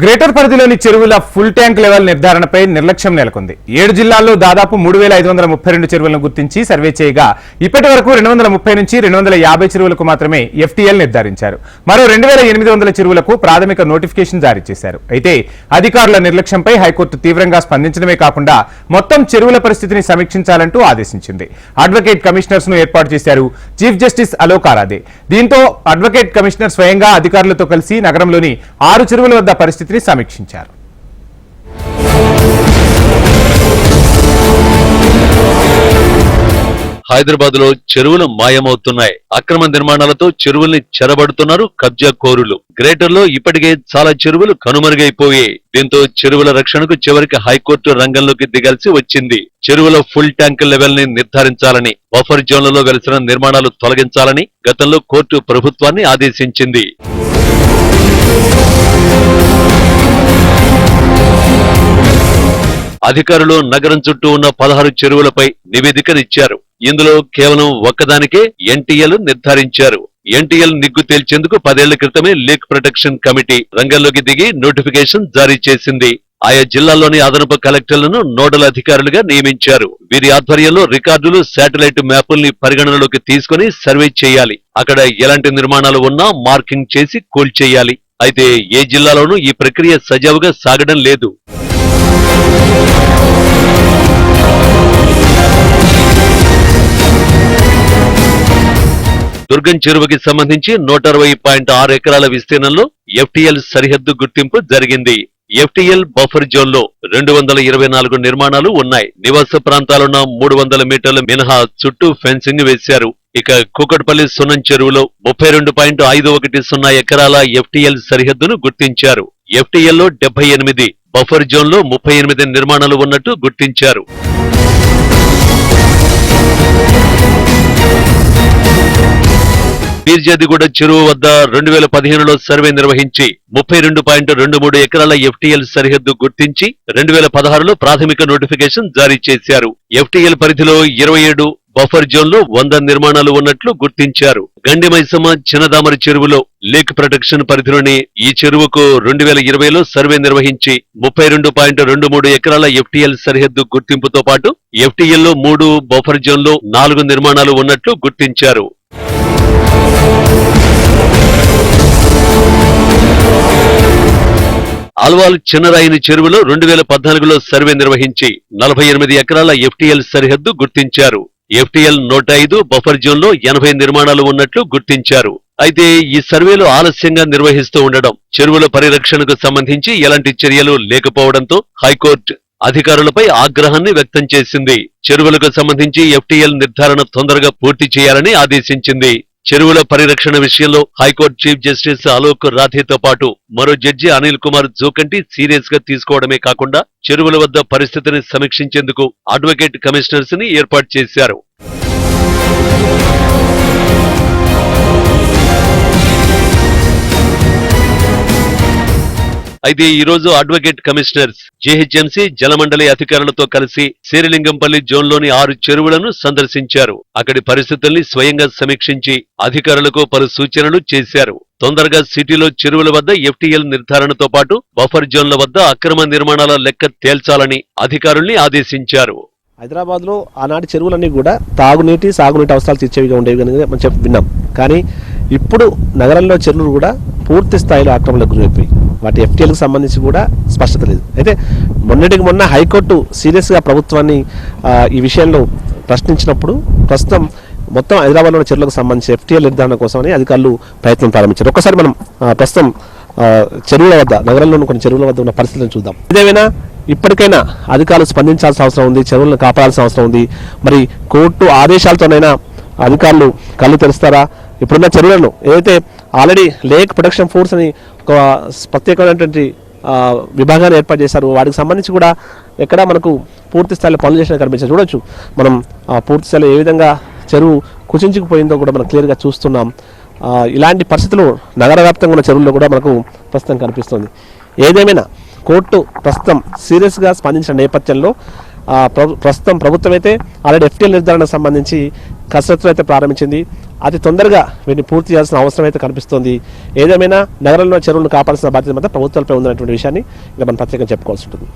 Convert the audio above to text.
Greater పరిధిలోని చెరువుల full tank level నిర్ధారణపై నిర్లక్ష్యం నెలకొంది. 7 జిల్లాల్లో దాదాపు 3532 చెరువులను గుర్తించి సర్వే చేయగా ఇప్పటి వరకు 230 నుంచి 250 చెరువులకు మాత్రమే FTL నిర్ధారించారు. మరో 2800 చెరువులకు ప్రాథమిక నోటిఫికేషన్ జారీ చేశారు. అయితే అధికారుల నిర్లక్ష్యంపై హైకోర్టు తీవ్రంగా స్పందించడమే కాకుండా మొత్తం చెరువుల పరిస్థితిని సమీక్షించాలంటూ ఆదేశించింది. అడ్వకేట్ కమిషనర్స్ ను ఏర్పాటు చేశారు చీఫ్ జస్టిస్ అలోక్ ఆరాధే. దీంతో అడ్వకేట్ కమిషనర్ స్వయంగా అధికారులతో కలిసి నగరంలోని 6 చెరువుల వద్ద పరిస్థితిని సమీక్షించారు. హైదరాబాద్ లో చెరువులు మాయమవుతున్నాయి. అక్రమ నిర్మాణాలతో చెరువుల్ని చెరబడుతున్నారు కబ్జా కోరులు. గ్రేటర్ లో ఇప్పటికే చాలా చెరువులు కనుమరుగైపోయాయి. దీంతో చెరువుల రక్షణకు చివరికి హైకోర్టు రంగంలోకి దిగాల్సి వచ్చింది. చెరువుల ఫుల్ ట్యాంక్ లెవెల్ ని నిర్ధారించాలని, బఫర్ జోన్లలో వెలిసిన నిర్మాణాలు తొలగించాలని గతంలో కోర్టు ప్రభుత్వాన్ని ఆదేశించింది. అధికారులు నగరం చుట్టూ ఉన్న 16 చెరువులపై నివేదికనిచ్చారు. ఇందులో కేవలం ఒక్కదానికే NTL నిర్ధారించారు. NTL నిగ్గు తేల్చేందుకు 10 ఏళ్ల క్రితమే లేక్ ప్రొటెక్షన్ కమిటీ రంగంలోకి దిగి నోటిఫికేషన్ జారీ చేసింది. ఆయా జిల్లాల్లోని అదనపు కలెక్టర్లను నోడల్ అధికారులుగా నియమించారు. వీరి ఆధ్వర్యంలో రికార్డులు, శాటిలైట్ మ్యాపుల్ని పరిగణనలోకి తీసుకుని సర్వే చేయాలి. అక్కడ ఎలాంటి నిర్మాణాలు ఉన్నా మార్కింగ్ చేసి కూల్చేయాలి. అయితే ఏ జిల్లాలోనూ ఈ ప్రక్రియ సజావుగా సాగడం లేదు. దుర్గం చెరువుకి సంబంధించి 160.6 ఎకరాల విస్తీర్ణంలో FTL సరిహద్దు గుర్తింపు జరిగింది. FTL బఫర్ జోన్ లో 224 నిర్మాణాలు ఉన్నాయి. నివాస ప్రాంతాలున్న 300 మీటర్ల మినహా చుట్టూ ఫెన్సింగ్ వేశారు. ఇక కూకట్పల్లి సున్నం చెరువులో 32.510 ఎకరాల FTL సరిహద్దును గుర్తించారు. FTL లో 78, బఫర్ జోన్ లో 38 నిర్మాణాలు ఉన్నట్టు గుర్తించారు. పీర్జాదిగూడ చెరువు వద్ద 2015లో సర్వే నిర్వహించి 32.23 ఎకరాల FTL సరిహద్దు గుర్తించి 2016లో ప్రాథమిక నోటిఫికేషన్ జారీ చేశారు. FTL పరిధిలో 27, బఫర్ జోన్ లో 100 నిర్మాణాలు ఉన్నట్లు గుర్తించారు. గండిమైసమ్మ, చిన్నదామరి చెరువులో లేక్ ప్రొటెక్షన్ పరిధిలోని ఈ చెరువుకు 2020లో సర్వే నిర్వహించి 32.23 ఎకరాల FTL సరిహద్దు గుర్తింపుతో పాటు FTL లో 3, బఫర్ జోన్ లో 4 నిర్మాణాలు ఉన్నట్లు గుర్తించారు. ఆల్వాల్ చిన్నరాయిని చెరువులో 2014లో సర్వే నిర్వహించి 48 ఎకరాల FTL సరిహద్దు గుర్తించారు. FTL 105, బఫర్ జోన్ లో 80 నిర్మాణాలు ఉన్నట్లు గుర్తించారు. అయితే ఈ సర్వేలు ఆలస్యంగా నిర్వహిస్తూ ఉండడం, చెరువుల పరిరక్షణకు సంబంధించి ఎలాంటి చర్యలు లేకపోవడంతో హైకోర్టు అధికారులపై ఆగ్రహాన్ని వ్యక్తం చేసింది. చెరువులకు సంబంధించి FTL నిర్ధారణ తొందరగా పూర్తి చేయాలని ఆదేశించింది. చెరువుల పరిరక్షణ విషయంలో హైకోర్టు చీఫ్ జస్టిస్ అలోక్ రాథేతో పాటు మరో జడ్జి అనిల్ కుమార్ జోకంటి సీరియస్ గా తీసుకోవడమే కాకుండా చెరువుల వద్ద పరిస్థితిని సమీక్షించేందుకు అడ్వకేట్ కమిషనర్స్ ని ఏర్పాటు చేశారు. అయితే ఈ రోజు అడ్వకేట్ కమిషనర్స్ GHMC జలమండలి అధికారులతో కలిసి శేరిలింగంపల్లి జోన్లోని 6 చెరువులను సందర్శించారు. అక్కడి పరిస్థితుల్ని స్వయంగా సమీక్షించి అధికారులకు పలు సూచనలు చేశారు. తొందరగా సిటీలో చెరువుల వద్ద FTL నిర్ధారణతో పాటు బఫర్ జోన్ల వద్ద అక్రమ నిర్మాణాల లెక్క తేల్చాలని అధికారుల్ని ఆదేశించారు. హైదరాబాద్ లో ఆనాటి చెరువులన్నీ కూడా తాగునీటి, సాగునీటి అవసరాలు తీర్చేవిగా ఉండేవి కనుక మనం విన్నాం. కానీ ఇప్పుడు నగరంలో చెరువులు కూడా పూర్తి స్థాయిలో ఆక్రమణలకు గురైపోయి వాటి FTLకు సంబంధించి కూడా స్పష్టత లేదు. అయితే మొన్నటికి మొన్న హైకోర్టు సీరియస్గా ప్రభుత్వాన్ని ఈ విషయంలో ప్రశ్నించినప్పుడు ప్రస్తుతం మొత్తం హైదరాబాద్లోని చెరువులకు సంబంధించి FTL నిర్ధారణ కోసమని అధికారులు ప్రయత్నం ప్రారంభించారు. ఒక్కసారి మనం ప్రస్తుతం చెరువుల వద్ద, నగరంలోని కొన్ని చెరువుల వద్ద ఉన్న పరిస్థితులను చూద్దాం. ఇదేమైనా ఇప్పటికైనా అధికారులు స్పందించాల్సిన అవసరం ఉంది, చెరువులను కాపాడాల్సిన అవసరం ఉంది. మరి కోర్టు ఆదేశాలతోనైనా అధికారులు కళ్ళు తెరుస్తారా? ఇప్పుడున్న చెరువులను ఏదైతే ఆల్రెడీ లేక్ ప్రొటెక్షన్ ఫోర్స్ అని ఒక ప్రత్యేకమైనటువంటి విభాగాన్ని ఏర్పాటు చేశారు, వాటికి సంబంధించి కూడా ఎక్కడ మనకు పూర్తి స్థాయిలో పనులు చేసిన కనిపించారు. చూడొచ్చు మనం పూర్తి స్థాయిలో ఏ విధంగా చెరువు కుచించుకుపోయిందో కూడా మనం క్లియర్గా చూస్తున్నాం. ఇలాంటి పరిస్థితులు నగర వ్యాప్తంగా ఉన్న చెరువుల్లో కూడా మనకు ప్రస్తుతం కనిపిస్తుంది. ఏదేమైనా కోర్టు ప్రస్తుతం సీరియస్గా స్పందించిన నేపథ్యంలో ప్రస్తుతం ప్రభుత్వం అయితే ఆల్రెడీ FTL నిర్ధారణకు సంబంధించి కసరత్తులు అయితే ప్రారంభించింది. అతి తొందరగా వీటిని పూర్తి చేయాల్సిన అవసరం అయితే కనిపిస్తోంది. ఏదేమైనా నగరంలో చెరువులను కాపాడాల్సిన బాధ్యత మాత్రం ప్రభుత్వాలపై ఉందన్నటువంటి విషయాన్ని ఇంకా మనం ప్రత్యేకంగా చెప్పుకోవాల్సి ఉంటుంది.